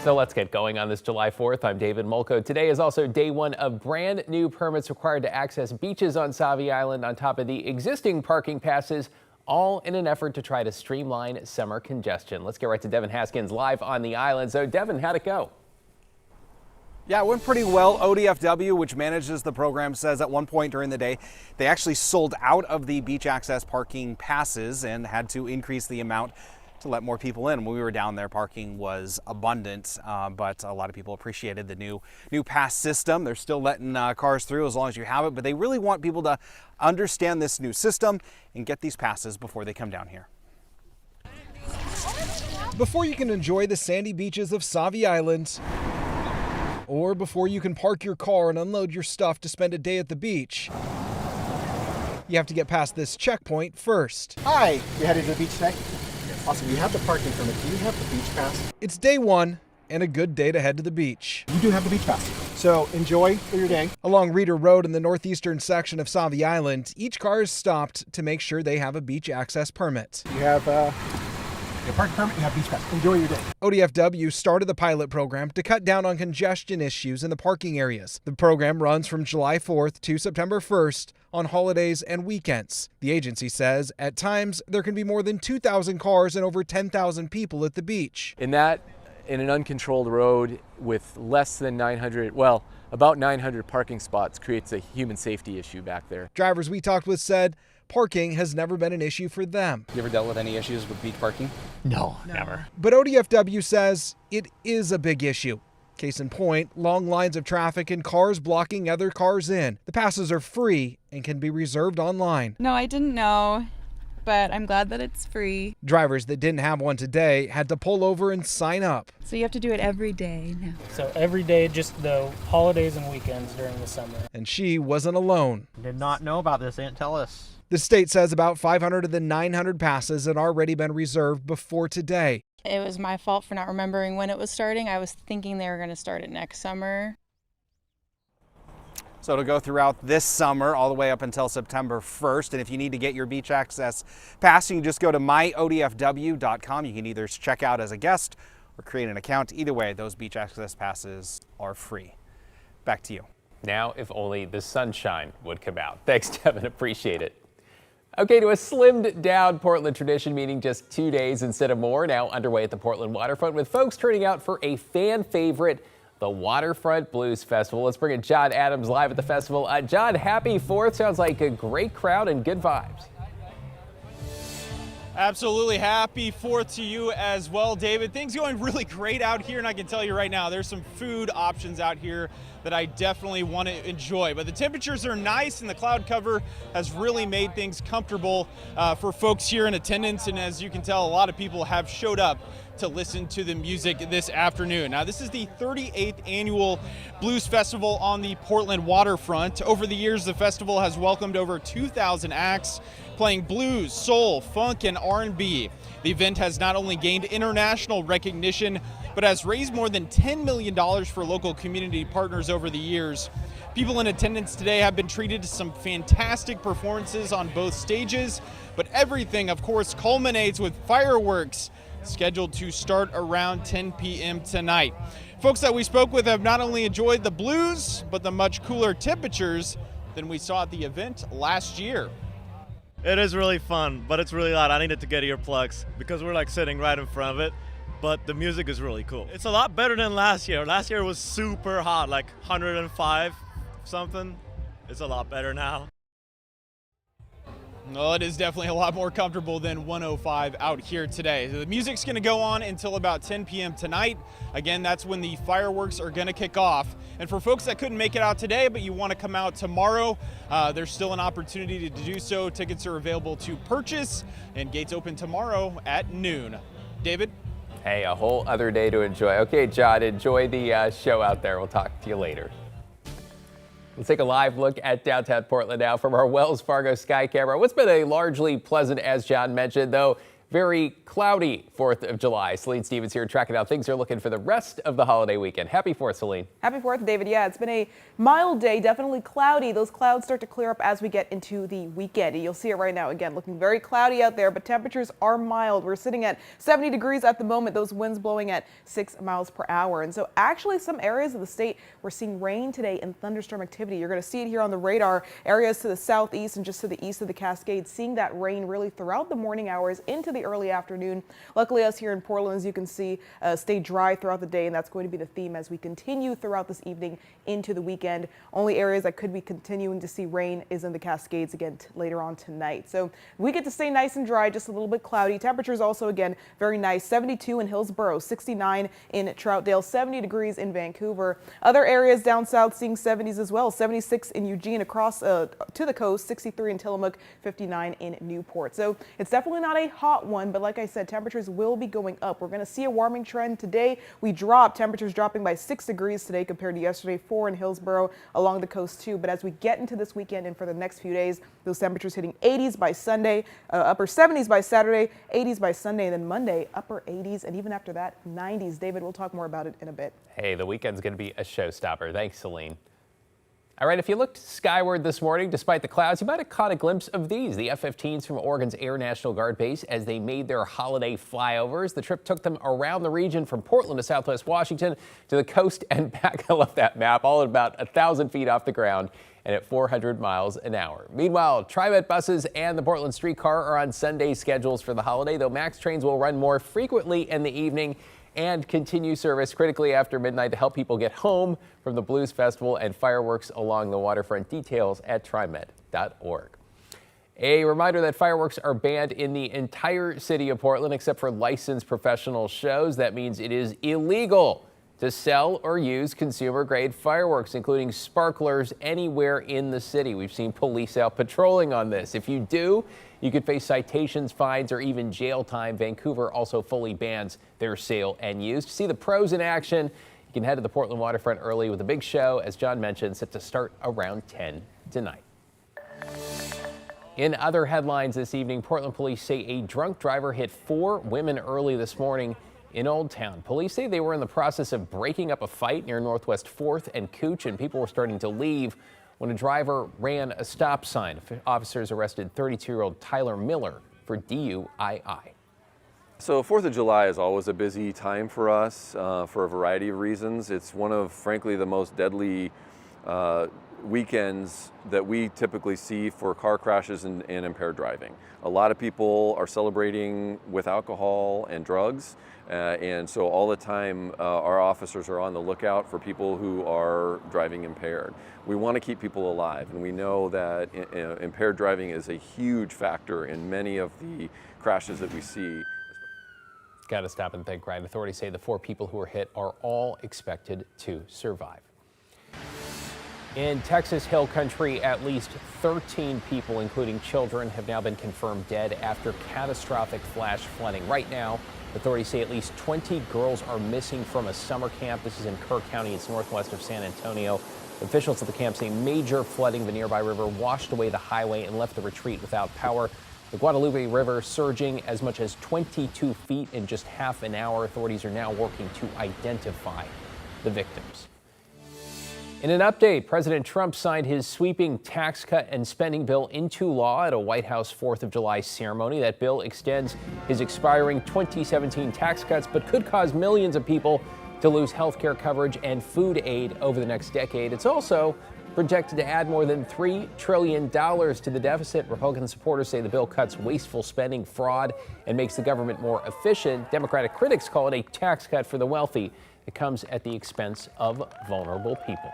So let's get going on this July 4th. I'm David Mulco. Today is also day one of brand new permits required to access beaches on Savvi Island on top of the existing parking passes, all in an effort to try to streamline summer congestion. Let's get right to Devin Haskins live on the island. So Devin, how'd it go? Yeah, it went pretty well. ODFW, which manages the program, says at one point during the day, they actually sold out of the beach access parking passes and had to increase the amount to let more people in. When we were down there, parking was abundant, but a lot of people appreciated the new pass system. They're still letting cars through as long as you have it, but they really want people to understand this new system and get these passes before they come down here. Before you can enjoy the sandy beaches of Savvi Island, or before you can park your car and unload your stuff to spend a day at the beach, you have to get past this checkpoint first. Hi, you headed to the beach today? Awesome, you have the parking permit. Do you have the beach pass? It's day one and a good day to head to the beach. You do have the beach pass. So enjoy for your day. Along Reeder Road in the northeastern section of Savvi Island, each car is stopped to make sure they have a beach access permit. You have your parking permit, you have beach pass. Enjoy your day. ODFW started the pilot program to cut down on congestion issues in the parking areas. The program runs from July 4th to September 1st on holidays and weekends. The agency says at times there can be more than 2,000 cars and over 10,000 people at the beach. In an uncontrolled road with less than 900, well, about 900 parking spots creates a human safety issue back there. Drivers we talked with said parking has never been an issue for them. You ever dealt with any issues with beach parking? No, never. But ODFW says it is a big issue. Case in point, long lines of traffic and cars blocking other cars in. The passes are free and can be reserved online. No, I didn't know, but I'm glad that it's free. Drivers that didn't have one today had to pull over and sign up. So you have to do it every day now. So every day, just the holidays and weekends during the summer. And she wasn't alone. Did not know about this. They didn't tell us. The state says about 500 of the 900 passes had already been reserved before today. It was my fault for not remembering when it was starting. I was thinking they were going to start it next summer. So it'll go throughout this summer all the way up until September 1st. And if you need to get your beach access pass, you can just go to myodfw.com. You can either check out as a guest or create an account. Either way, those beach access passes are free. Back to you. Now, if only the sunshine would come out. Thanks, Devin. Appreciate it. Okay, to a slimmed down Portland tradition meeting just 2 days instead of more, now underway at the Portland Waterfront with folks turning out for a fan favorite, the Waterfront Blues Festival. Let's bring in John Adams live at the festival. John, happy 4th. Sounds like a great crowd and good vibes. Absolutely. Happy 4th to you as well, David. Things going really great out here, and I can tell you right now, there's some food options out here that I definitely want to enjoy. But the temperatures are nice, and the cloud cover has really made things comfortable for folks here in attendance. And as you can tell, a lot of people have showed up to listen to the music this afternoon. Now, this is the 38th annual Blues Festival on the Portland Waterfront. Over the years, the festival has welcomed over 2,000 acts playing blues, soul, funk, and R&B. The event has not only gained international recognition, but has raised more than $10 million for local community partners over the years. People in attendance today have been treated to some fantastic performances on both stages, but everything, of course, culminates with fireworks scheduled to start around 10 p.m. tonight. Folks that we spoke with have not only enjoyed the blues, but the much cooler temperatures than we saw at the event last year. It is really fun, but it's really loud. I needed to get earplugs because we're like sitting right in front of it, but the music is really cool. It's a lot better than last year. Last year was super hot, like 105 something. It's a lot better now. Well, it is definitely a lot more comfortable than 105 out here today. The music's going to go on until about 10 p.m. tonight. Again, that's when the fireworks are going to kick off. And for folks that couldn't make it out today, but you want to come out tomorrow, there's still an opportunity to do so. Tickets are available to purchase, and gates open tomorrow at noon. David? Hey, a whole other day to enjoy. Okay, John, enjoy the show out there. We'll talk to you later. Let's take a live look at downtown Portland now from our Wells Fargo Sky Camera. What's been a largely pleasant, as John mentioned, though very cloudy 4th of July. Celine Stevens here tracking how things are looking for the rest of the holiday weekend. Happy 4th, Celine. Happy 4th, David. Yeah, it's been a mild day, definitely cloudy. Those clouds start to clear up as we get into the weekend. You'll see it right now. Again, looking very cloudy out there, but temperatures are mild. We're sitting at 70 degrees at the moment. Those winds blowing at 6 miles per hour. And so actually some areas of the state, we're seeing rain today and thunderstorm activity. You're going to see it here on the radar. Areas to the southeast and just to the east of the Cascades, seeing that rain really throughout the morning hours into the early afternoon. Luckily, us here in Portland, as you can see, stay dry throughout the day, and that's going to be the theme as we continue throughout this evening into the weekend. Only areas that could be continuing to see rain is in the Cascades again later on tonight. So we get to stay nice and dry, just a little bit cloudy. Temperatures also again very nice. 72 in Hillsborough, 69 in Troutdale, 70 degrees in Vancouver. Other areas down south seeing 70s as well. 76 in Eugene across to the coast, 63 in Tillamook, 59 in Newport. So it's definitely not a hot one, but like I said, temperatures will be going up. We're going to see a warming trend today. We dropped temperatures dropping by 6 degrees today compared to yesterday, 4 in Hillsborough along the coast too. But as we get into this weekend and for the next few days, those temperatures hitting 80s by Sunday, upper 70s by Saturday, 80s by Sunday, and then Monday, upper 80s, and even after that, 90s. David, we'll talk more about it in a bit. Hey, the weekend's going to be a showstopper. Thanks, Celine. All right, if you looked skyward this morning, despite the clouds, you might have caught a glimpse of these, the F-15s from Oregon's Air National Guard base as they made their holiday flyovers. The trip took them around the region from Portland to Southwest Washington to the coast and back. I love that map, all at about 1,000 feet off the ground and at 400 miles an hour. Meanwhile, TriMet buses and the Portland streetcar are on Sunday schedules for the holiday, though MAX trains will run more frequently in the evening and continue service critically after midnight to help people get home from the Blues Festival and fireworks along the waterfront. Details at trimet.org. A reminder that fireworks are banned in the entire city of Portland except for licensed professional shows. That means it is illegal to sell or use consumer-grade fireworks, including sparklers, anywhere in the city. We've seen police out patrolling on this. If you do, you could face citations, fines, or even jail time. Vancouver also fully bans their sale and use. To see the pros in action, you can head to the Portland Waterfront early with a big show, as John mentioned, set to start around 10 tonight. In other headlines this evening, Portland police say a drunk driver hit 4 women early this morning in Old Town. Police say they were in the process of breaking up a fight near Northwest 4th and Cooch, and people were starting to leave when a driver ran a stop sign. Officers arrested 32-year-old Tyler Miller for DUII. So 4th of July is always a busy time for us for a variety of reasons. It's one of, frankly, the most deadly weekends that we typically see for car crashes and impaired driving. A lot of people are celebrating with alcohol and drugs, and so all the time our officers are on the lookout for people who are driving impaired. We want to keep people alive, and we know that impaired driving is a huge factor in many of the crashes that we see. Got to stop and think, right? Authorities say the 4 people who were hit are all expected to survive. In Texas Hill Country, at least 13 people, including children, have now been confirmed dead after catastrophic flash flooding. Right now, authorities say at least 20 girls are missing from a summer camp. This is in Kerr County. It's northwest of San Antonio. Officials at the camp say major flooding of the nearby river washed away the highway and left the retreat without power. The Guadalupe River surging as much as 22 feet in just half an hour. Authorities are now working to identify the victims. In an update, President Trump signed his sweeping tax cut and spending bill into law at a White House 4th of July ceremony. That bill extends his expiring 2017 tax cuts, but could cause millions of people to lose health care coverage and food aid over the next decade. It's also projected to add more than $3 trillion to the deficit. Republican supporters say the bill cuts wasteful spending, fraud, and makes the government more efficient. Democratic critics call it a tax cut for the wealthy. It comes at the expense of vulnerable people.